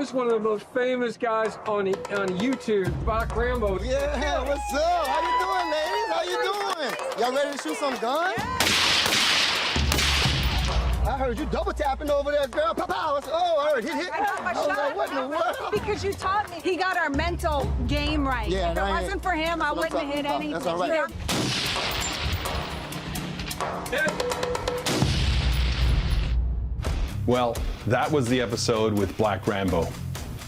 is one of the most famous guys on YouTube, Black Rambo. Yeah, what's up? How you doing, ladies? How you doing? Y'all ready to shoot some guns? I heard you double tapping over there, girl. Pow, pow. Oh, I heard hit. I was like, what in the world? Because you taught me. He got our mental game right. Yeah, if it wasn't for him, I wouldn't have hit anything. That's all right. Well, that was the episode with Black Rambo.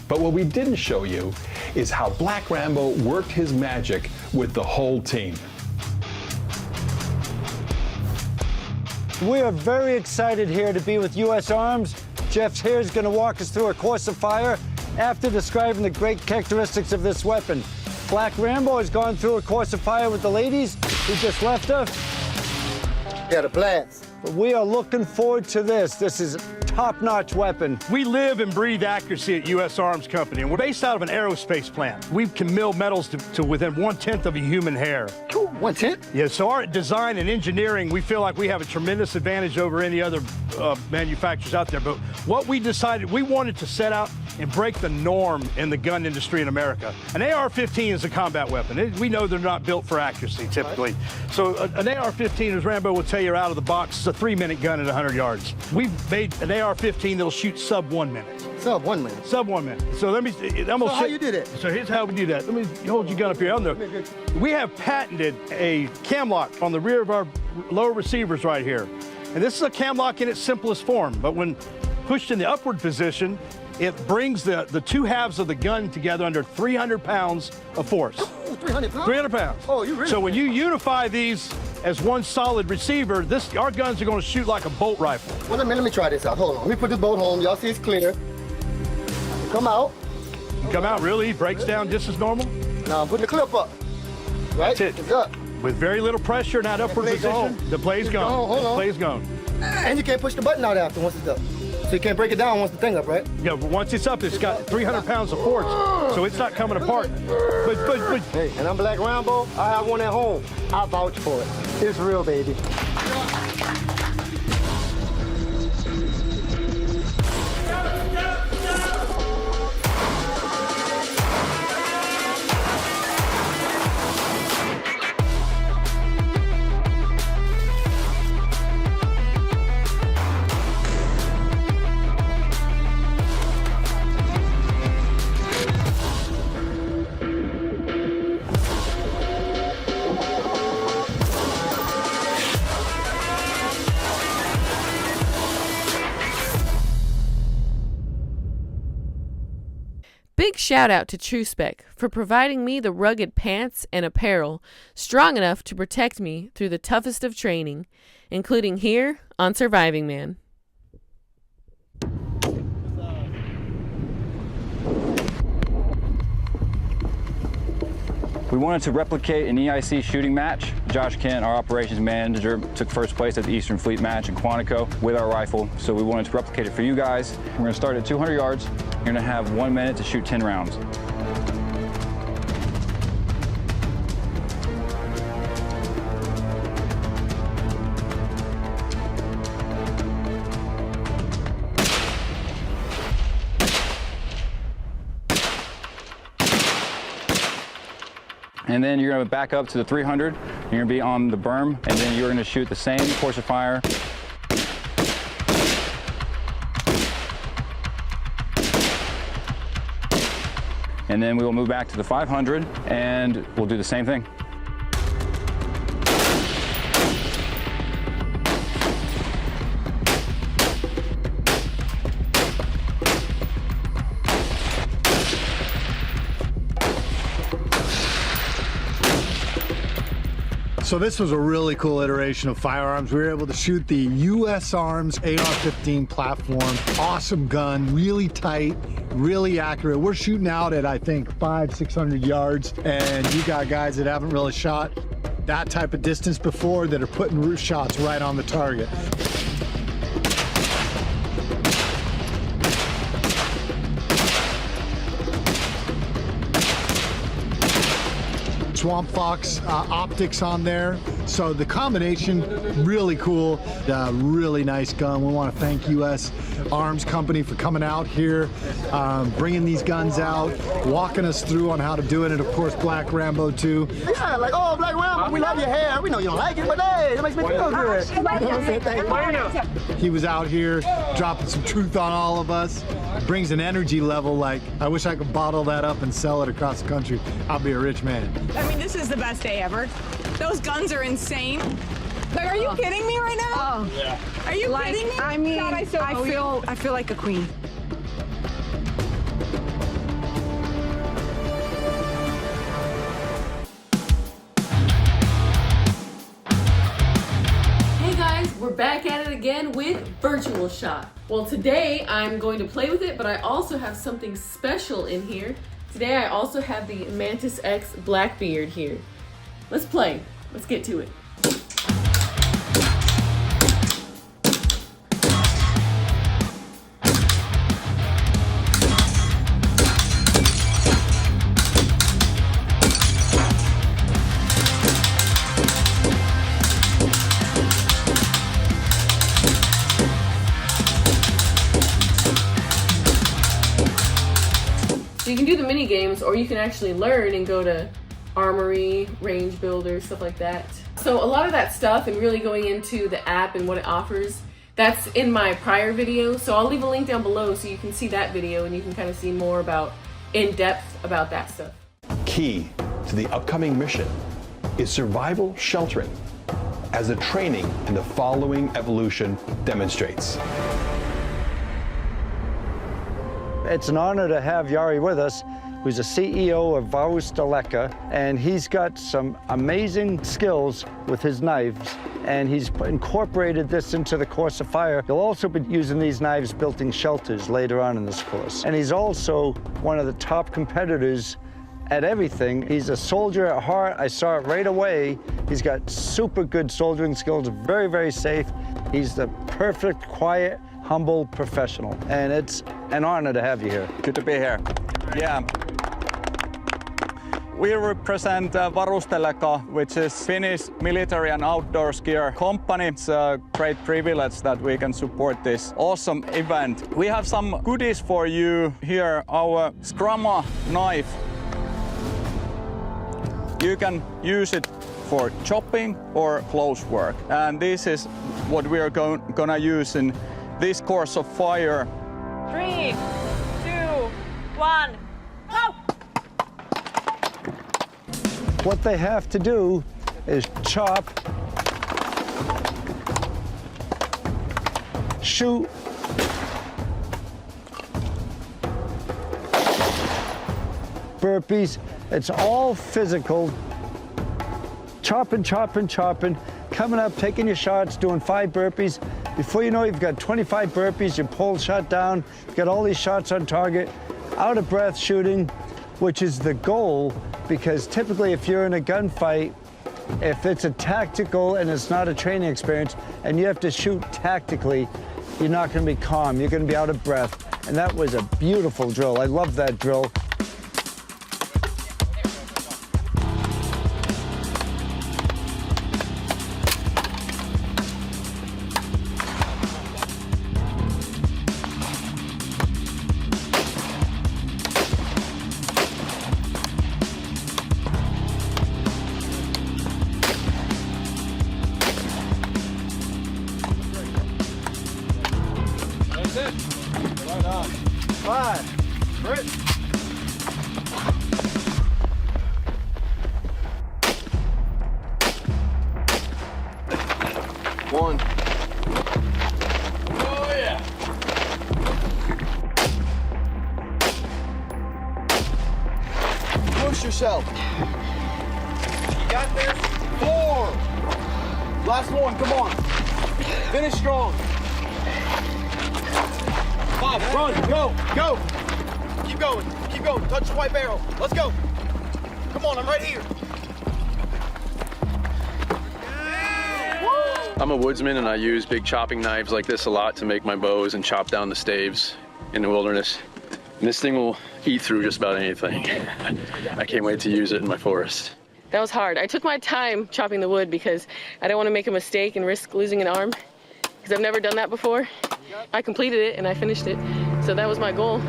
But what we didn't show you is how Black Rambo worked his magic with the whole team. We are very excited here to be with U.S. Arms. Jeff's here is going to walk us through a course of fire after describing the great characteristics of this weapon. Black Rambo has gone through a course of fire with the ladies who just left us. Yeah, the blast. But we are looking forward to this. This is a top-notch weapon. We live and breathe accuracy at U.S. Arms Company, and we're based out of an aerospace plant. We can mill metals to within 1/10 of a human hair. 1/10? Yeah, so our design and engineering, we feel like we have a tremendous advantage over any other manufacturers out there. But what we decided, we wanted to set out and break the norm in the gun industry in America. An AR-15 is a combat weapon. We know they're not built for accuracy, typically. So an AR-15, as Rambo will tell you out of the box, is a 3-minute gun at 100 yards. We've made an AR-15 that'll shoot sub 1 minute. Sub 1 minute? Sub 1 minute. So let me, how you did it? So here's how we do that. Let me hold your gun up here. We have patented a cam lock on the rear of our lower receivers right here. And this is a cam lock in its simplest form, but when pushed in the upward position, it brings the two halves of the gun together under 300 pounds of force. Oh, 300 pounds? 300 pounds. Oh, you really? So when you unify these as one solid receiver, our guns are going to shoot like a bolt rifle. Well, let me try this out. Hold on. Let me put this bolt home. Y'all see it's clear. Come out. Come out, really? Breaks down just as normal? Now I'm putting the clip up. Right? That's it. It's up. With very little pressure in that upward position, the play's gone. Hold on. The play's gone. And you can't push the button out after once it's up. So you can't break it down once the thing up, right? Yeah, but once it's up, it's got 300 pounds of force, so it's not coming apart. But hey, and I'm Black Rambo. I have one at home. I vouch for it. It's real, baby. Big shout out to TrueSpec for providing me the rugged pants and apparel strong enough to protect me through the toughest of training, including here on Surviving Man. We wanted to replicate an EIC shooting match. Josh Kent, our operations manager, took first place at the Eastern Fleet match in Quantico with our rifle, so we wanted to replicate it for you guys. We're going to start at 200 yards. You're going to have 1 minute to shoot 10 rounds. And then you're going to back up to the 300. You're going to be on the berm, and then you're going to shoot the same course of fire. And then we will move back to the 500, and we'll do the same thing. So this was a really cool iteration of Firearms. We were able to shoot the U.S. Arms AR-15 platform. Awesome gun, really tight, really accurate. We're shooting out at, I think, 500-600 yards, and you got guys that haven't really shot that type of distance before that are putting shots right on the target. Swamp Fox optics on there. So the combination, really cool, really nice gun. We want to thank U.S. Arms Company for coming out here, bringing these guns out, walking us through on how to do it, and of course Black Rambo too. Yeah, like, oh, Black Rambo, we love your hair. We know you don't like it, but hey, it makes me feel good. You know what I'm saying? Thank you. He was out here dropping some truth on all of us. Brings an energy level like, I wish I could bottle that up and sell it across the country. I'll be a rich man. I mean, this is the best day ever. Those guns are insane. Like, are you kidding me right now? Oh. Yeah. Are you kidding me? I mean, God, I feel like a queen. Hey guys, we're back at it again with Virtual Shot. Well, today I'm going to play with it, but I also have something special in here. Today I also have the Mantis X Blackbeard here. Let's play. Let's get to it. So you can do the mini games, or you can actually learn and go to Armory, Range Builder, stuff like that. So a lot of that stuff and really going into the app and what it offers, that's in my prior video. So I'll leave a link down below so you can see that video and you can kind of see more about, in depth about that stuff. Key to the upcoming mission is survival sheltering, as the training in the following evolution demonstrates. It's an honor to have Yari with us, who's the CEO of Vaustaleka, and he's got some amazing skills with his knives, and he's incorporated this into the course of fire. He'll also be using these knives building shelters later on in this course. And he's also one of the top competitors at everything. He's a soldier at heart. I saw it right away. He's got super good soldiering skills, very, very safe. He's the perfect, quiet, humble professional, and it's an honor to have you here. Good to be here. Yeah. We represent Varusteleka, which is Finnish military and outdoors gear company. It's a great privilege that we can support this awesome event. We have some goodies for you here. Our Scrama knife. You can use it for chopping or close work. And this is what we are gonna use in this course of fire. 3, 2, 1, go! What they have to do is chop, shoot, burpees. It's all physical. Chopping, chopping, chopping, coming up, taking your shots, doing 5 burpees. Before you know it, you've got 25 burpees, you pull shot down, you've got all these shots on target, out of breath shooting, which is the goal, because typically if you're in a gunfight, if it's a tactical and it's not a training experience, and you have to shoot tactically, you're not gonna be calm, you're gonna be out of breath. And that was a beautiful drill. I love that drill. One. Oh yeah. Push yourself. You got this? 4. Last one, come on. Finish strong. 5, run, go, go. Keep going, touch the white barrel. Let's go. Come on, I'm right here. I'm a woodsman and I use big chopping knives like this a lot to make my bows and chop down the staves in the wilderness. And this thing will eat through just about anything. I can't wait to use it in my forest. That was hard. I took my time chopping the wood because I didn't want to make a mistake and risk losing an arm, because I've never done that before. I completed it and I finished it, so that was my goal.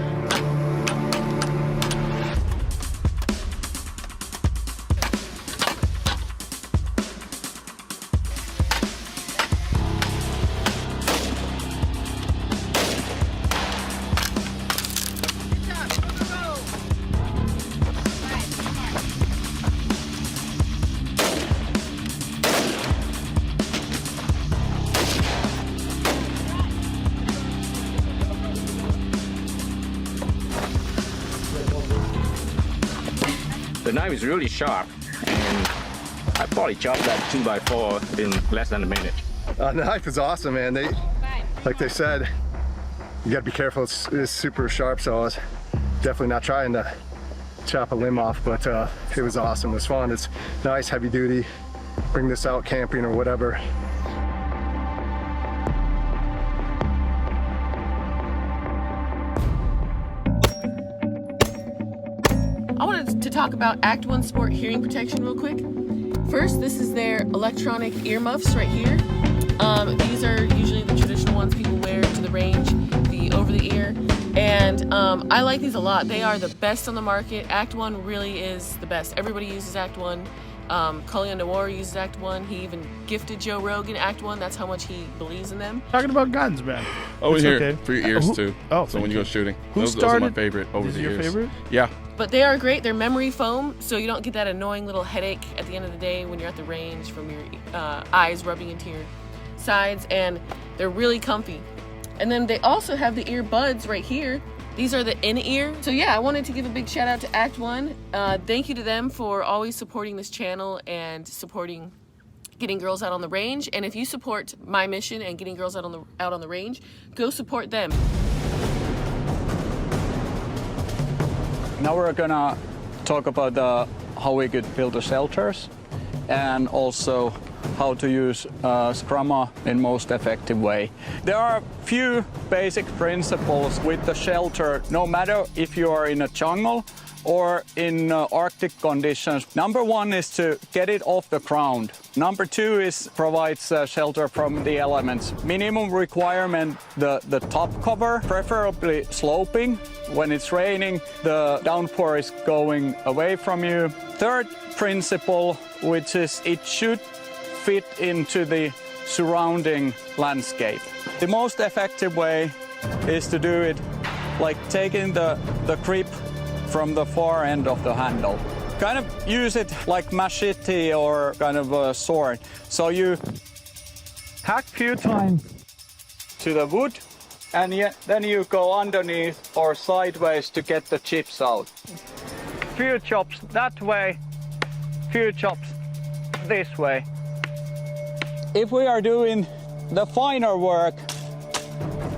The knife is really sharp, and I probably chopped that 2x4 in less than a minute. The knife is awesome, man. Like they said, you gotta be careful. It's super sharp, so I was definitely not trying to chop a limb off, but it was awesome. It was fun. It's nice, heavy duty. Bring this out camping or whatever. I wanted to talk about Act 1 Sport hearing protection real quick. First, this is their electronic earmuffs right here. These are usually the traditional ones people wear to the range, the over-the-ear. And I like these a lot. They are the best on the market. Act 1 really is the best. Everybody uses Act 1. Cullion Noir uses Act 1. He even gifted Joe Rogan Act 1. That's how much he believes in them. Talking about guns, man. Over It's here okay. for your ears too. Oh, so when you go shooting, Who those are started? my favorite over These the are your ears. favorite? Yeah. But they are great. They're memory foam, so you don't get that annoying little headache at the end of the day when you're at the range from your eyes rubbing into your sides, and they're really comfy. And then they also have the earbuds right here. These are the in-ear. So yeah, I wanted to give a big shout out to Act 1. Thank you to them for always supporting this channel and supporting getting girls out on the range. And if you support my mission and getting girls out on the range, go support them. Now we're gonna talk about how we could build the shelters and also how to use Scrumma in most effective way. There are a few basic principles with the shelter, no matter if you are in a jungle or in Arctic conditions. Number one is to get it off the ground. Number two is provides shelter from the elements. Minimum requirement, the top cover, preferably sloping. When it's raining, the downpour is going away from you. Third principle, which is it should fit into the surrounding landscape. The most effective way is to do it like taking the grip from the far end of the handle. Kind of use it like machete or kind of a sword. So you hack a few times to the wood, and then you go underneath or sideways to get the chips out. Few chops that way, few chops this way. If we are doing the finer work,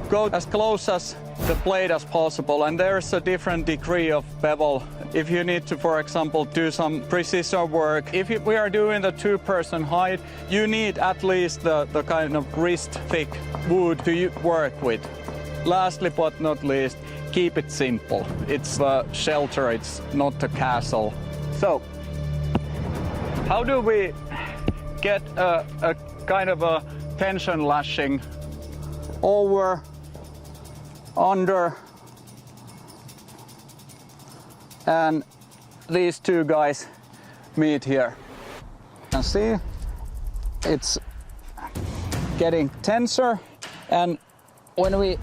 go as close as the blade as possible, and there's a different degree of bevel. If you need to, for example, do some precision work, if we are doing the 2-person height, you need at least the kind of wrist-thick wood to work with. Lastly but not least, keep it simple. It's a shelter, it's not a castle. So, how do we get a kind of a tension lashing over, under, and these two guys meet here? You can see it's getting tenser, and when we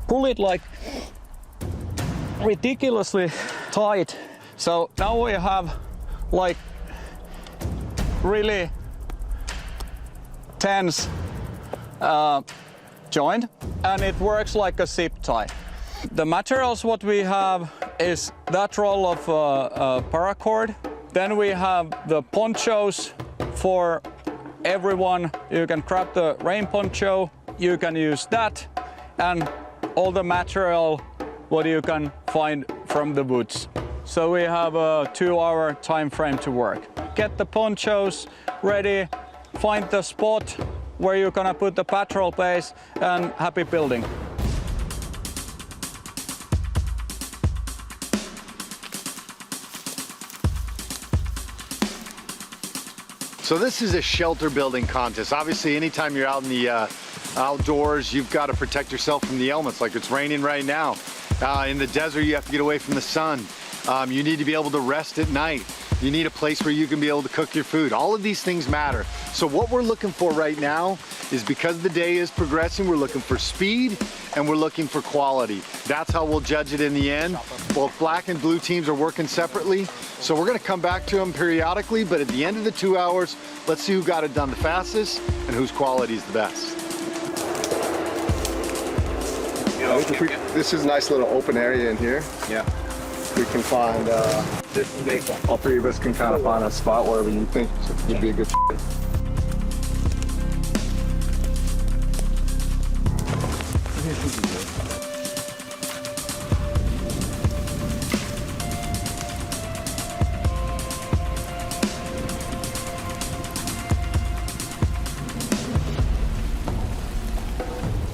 pull it like ridiculously tight, so now we have like really tense joint, and it works like a zip tie. The materials what we have is that roll of paracord. Then we have the ponchos for everyone. You can grab the rain poncho, you can use that, and all the material what you can find from the woods. So we have a 2-hour time frame to work. Get the ponchos ready, find the spot where you're gonna put the patrol base, and happy building. So this is a shelter building contest. Obviously, anytime you're out in the outdoors, you've got to protect yourself from the elements, like it's raining right now. In the desert, you have to get away from the sun. You need to be able to rest at night. You need a place where you can be able to cook your food. All of these things matter. So what we're looking for right now is, because the day is progressing, we're looking for speed and we're looking for quality. That's how we'll judge it in the end. Both black and blue teams are working separately. So we're gonna come back to them periodically, but at the end of the 2 hours, let's see who got it done the fastest and whose quality is the best. This is a nice little open area in here. Yeah. We can find, all three of us can kind of find a spot wherever you think would be a good fit.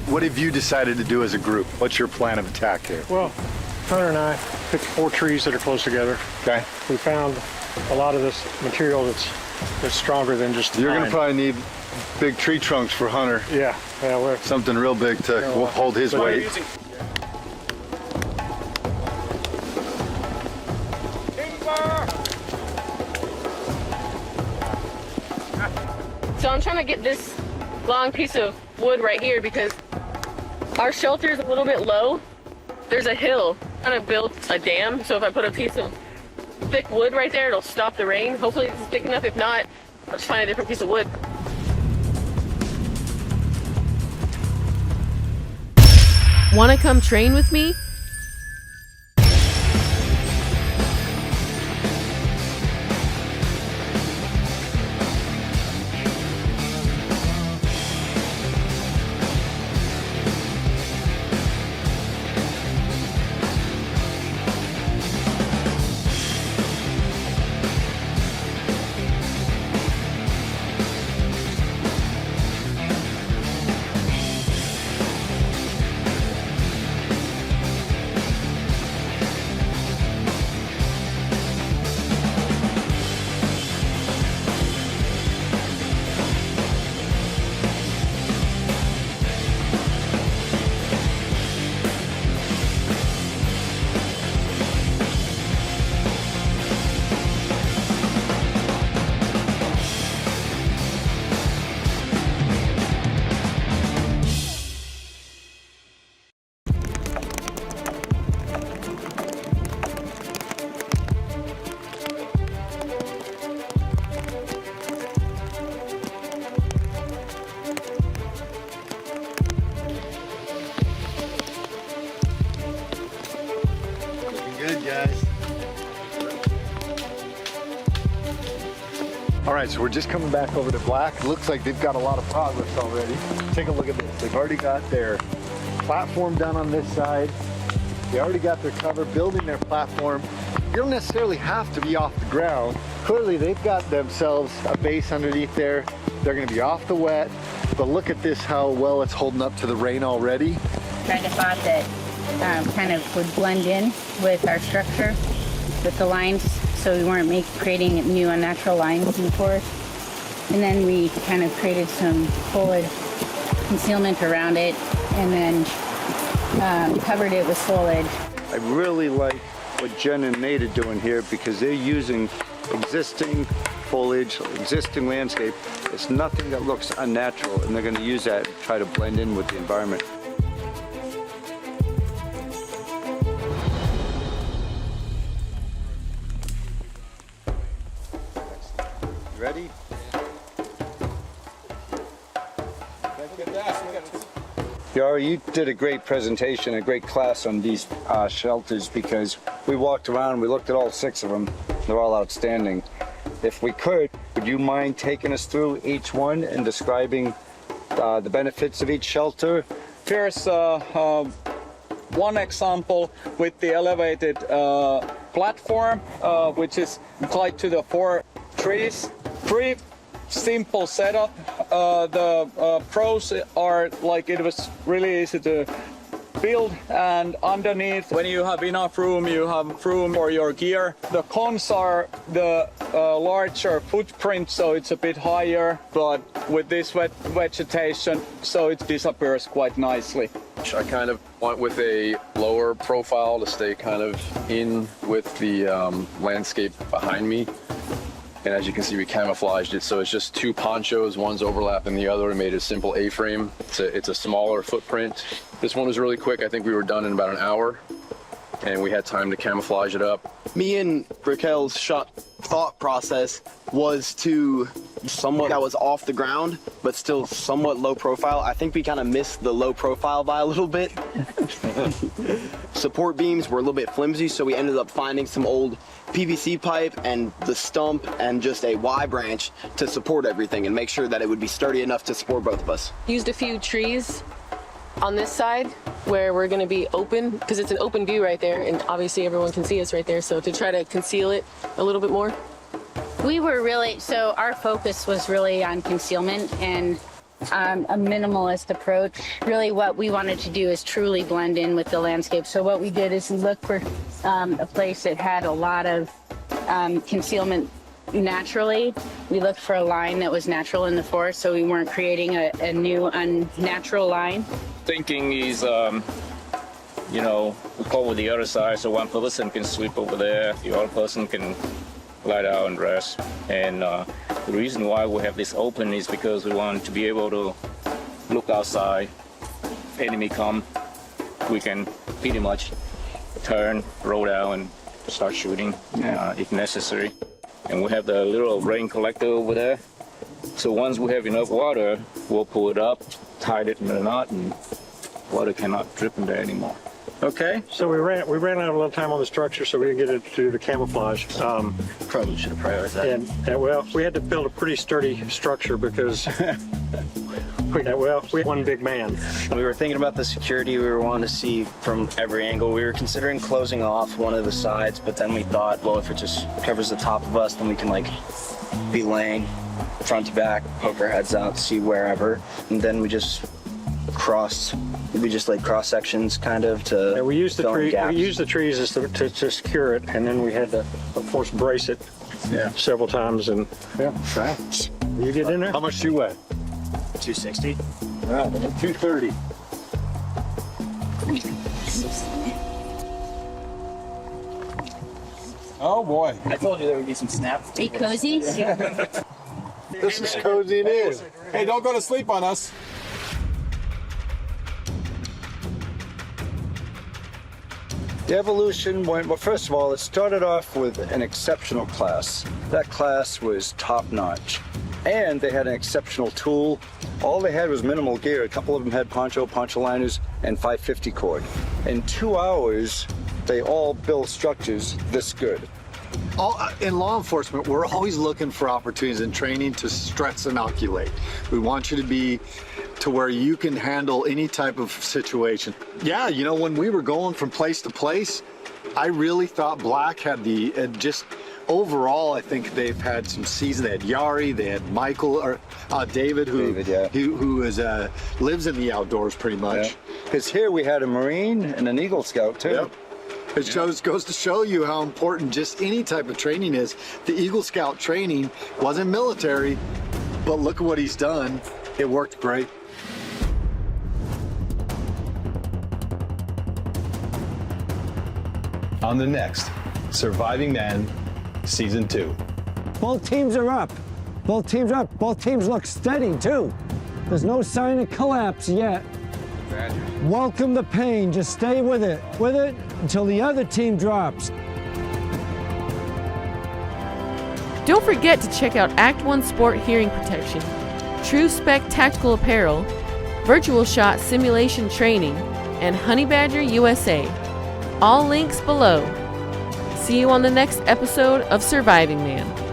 What have you decided to do as a group? What's your plan of attack here? Well, Hunter and I picked 4 trees that are close together. Okay. We found a lot of this material that's stronger than just You're gonna probably need big tree trunks for Hunter. Yeah, we're something real big to hold his weight. So I'm trying to get this long piece of wood right here because our shelter is a little bit low. There's a hill. I'm trying to build a dam, so if I put a piece of thick wood right there, it'll stop the rain. Hopefully it's thick enough. If not, I'll just find a different piece of wood. Want to come train with me? All right, so we're just coming back over to black. Looks like they've got a lot of progress already. Take a look at this. They've already got their platform done on this side. They already got their cover, building their platform. You don't necessarily have to be off the ground. Clearly, they've got themselves a base underneath there. They're gonna be off the wet, but look at this, how well it's holding up to the rain already. Trying to spot that kind of would blend in with our structure, with the lines, so we weren't creating new unnatural lines in the forest. And then we kind of created some foliage concealment around it, and then covered it with foliage. I really like what Jen and Nate are doing here, because they're using existing foliage, existing landscape. It's nothing that looks unnatural, and they're going to use that to try to blend in with the environment. Ready? Yara, you did a great presentation, a great class on these shelters, because we walked around, we looked at all 6 of them. They're all outstanding. If we could, would you mind taking us through each one and describing the benefits of each shelter? Here's one example with the elevated platform, which is tied to the 4 trees. Pretty simple setup. The pros are, like, it was really easy to build, and underneath, when you have enough room, you have room for your gear. The cons are the larger footprint, so it's a bit higher, but with this wet vegetation, so it disappears quite nicely. I kind of went with a lower profile to stay kind of in with the landscape behind me. And as you can see, we camouflaged it, so it's just two ponchos, one's overlapping the other. We made a simple A-frame. It's a smaller footprint. This one was really quick. I think we were done in about an hour, and we had time to camouflage it up. Me and Raquel's thought process was to somewhat that was off the ground, but still somewhat low profile. I think we kind of missed the low profile by a little bit. Support beams were a little bit flimsy, so we ended up finding some old PVC pipe and the stump and just a Y branch to support everything and make sure that it would be sturdy enough to support both of us. Used a few trees on this side where we're going to be open, because it's an open view right there, and obviously everyone can see us right there, so to try to conceal it a little bit more. We were really, so our focus was really on concealment and a minimalist approach. Really what we wanted to do is truly blend in with the landscape. So what we did is we looked for a place that had a lot of concealment naturally. We looked for a line that was natural in the forest, so we weren't creating a new unnatural line. Thinking is, you know, we cover the other side, so one person can sleep over there, the other person can lie down and rest. And the reason why we have this open is because we want to be able to look outside. If enemy come, we can pretty much turn, roll down, and start shooting if necessary. And we have the little rain collector over there. So once we have enough water, we'll pull it up, tie it in a knot, and water cannot drip in there anymore. Okay. So we ran out of a little time on the structure, so we didn't get to do the camouflage. Probably should have prioritized that. And well, we had to build a pretty sturdy structure because we had one big man. We were thinking about the security. We were wanting to see from every angle. We were considering closing off one of the sides, but then we thought, well, if it just covers the top of us, then we can like be laying front to back, poke our heads out, see wherever, and then we just cross sections kind of to we used the fill in tree. gaps. We used the trees to secure it, and then we had to, of course, brace it several times. And you get in there. How much do you weigh? 260. Yeah, 230. Oh boy! I told you there would be some snaps. Be cozy. This is cozy it is. Hey, don't go to sleep on us. The evolution went, well, first of all, it started off with an exceptional class. That class was top notch. And they had an exceptional tool. All they had was minimal gear. A couple of them had poncho liners, and 550 cord. In 2 hours, they all built structures this good. In law enforcement, we're always looking for opportunities in training to stress inoculate. We want you to be to where you can handle any type of situation. Yeah, you know, when we were going from place to place, I really thought Black had just overall, I think they've had some seasons. They had Yari, they had Michael, or David, who lives in the outdoors pretty much. Because here we had a Marine and an Eagle Scout too. Yep. It goes to show you how important just any type of training is. The Eagle Scout training wasn't military, but look at what he's done. It worked great. On the next Surviving Mann Season 2. Both teams are up. Both teams are up. Both teams look steady too. There's no sign of collapse yet. Welcome the pain. Just stay with it until the other team drops. Don't forget to check out Act 1 Sport Hearing Protection, True Spec Tactical Apparel, Virtual Shot Simulation Training, and HoneyBadger USA. All links below. See you on the next episode of Surviving Mann.